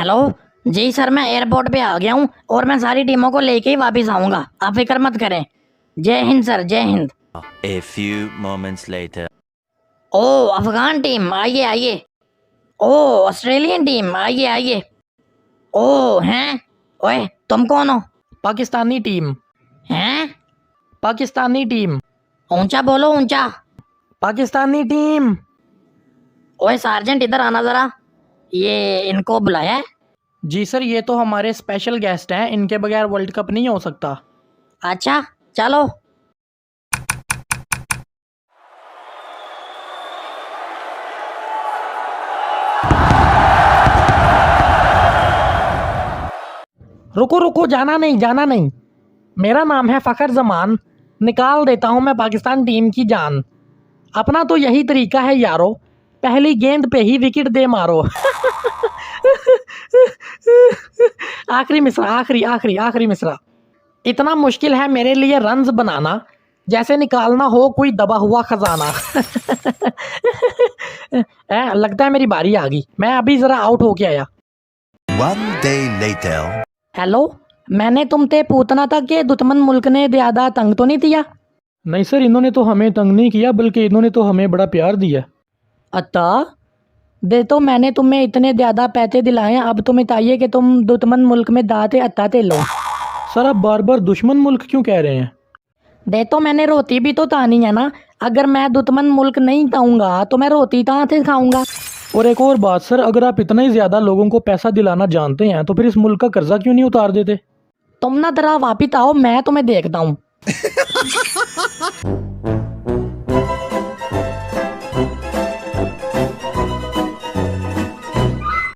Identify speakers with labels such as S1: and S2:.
S1: Hello जी sir, मैं airport पे आ गया हूँ और मैं सारी टीमों को लेके ही वापस आऊँगा, आप फिक्र मत करें। जय हिंद सर, जय हिंद।
S2: A few moments later.
S1: ओ अफगान टीम आइए आइए। ओ ऑस्ट्रेलियन टीम आइए आइए। ओ हैं, ओए तुम कौन हो?
S3: पाकिस्तानी टीम।
S1: हैं?
S3: पाकिस्तानी टीम।
S1: ऊंचा बोलो ऊंचा।
S3: पाकिस्तानी टीम।
S1: ओए सार्जेंट इधर आना ज़रा, ये इनको बुलाया है?
S3: जी सर, ये तो हमारे स्पेशल गेस्ट हैं, इनके बगैर वर्ल्ड कप नहीं हो सकता।
S1: अच्छा चलो।
S3: रुको रुको, जाना नहीं जाना नहीं। मेरा नाम है फ़खर जमान, निकाल देता हूँ मैं पाकिस्तान टीम की जान। अपना तो यही तरीका है यारो, पहली गेंद पे ही विकेट दे मारो। आखिरी मिसरा, आखिरी आखिरी आखिरी मिसरा। इतना मुश्किल है मेरे लिए रन्स बनाना, जैसे निकालना हो कोई दबा हुआ खजाना। लगता है मेरी बारी आ गई, मैं अभी ज़रा आउट होके आया।
S2: One day later.
S1: हेलो, मैंने तुम ते पूतना था कि दुश्मन मुल्क ने ज़्यादा तंग तो नहीं दिया?
S3: नहीं सर, इन्होंने तो हमें तंग नहीं किया, बल्कि इन्होंने तो हमें बड़ा प्यार दिया।
S1: अता दे तो मैंने तुम्हें इतने ज़्यादा पैसे दिलाए हैं, अब तुम्हें चाहिए कि तुम दुश्मन मुल्क में दाते अत्ताते लो।
S3: सर आप बार बार दुश्मन मुल्क क्यों कह रहे हैं?
S1: दे तो मैंने रोटी भी तो तानी है ना, अगर मैं दुश्मन मुल्क नहीं खाऊंगा तो मैं रोटी कहाँ से खाऊंगा?
S3: और एक और बात सर, अगर आप इतना ही ज़्यादा लोगों को पैसा दिलाना जानते हैं तो फिर इस मुल्क का कर्जा क्यों नहीं उतार देते?
S1: तुम ना जरा वापिस आओ, मैं तुम्हें देखता हूँ।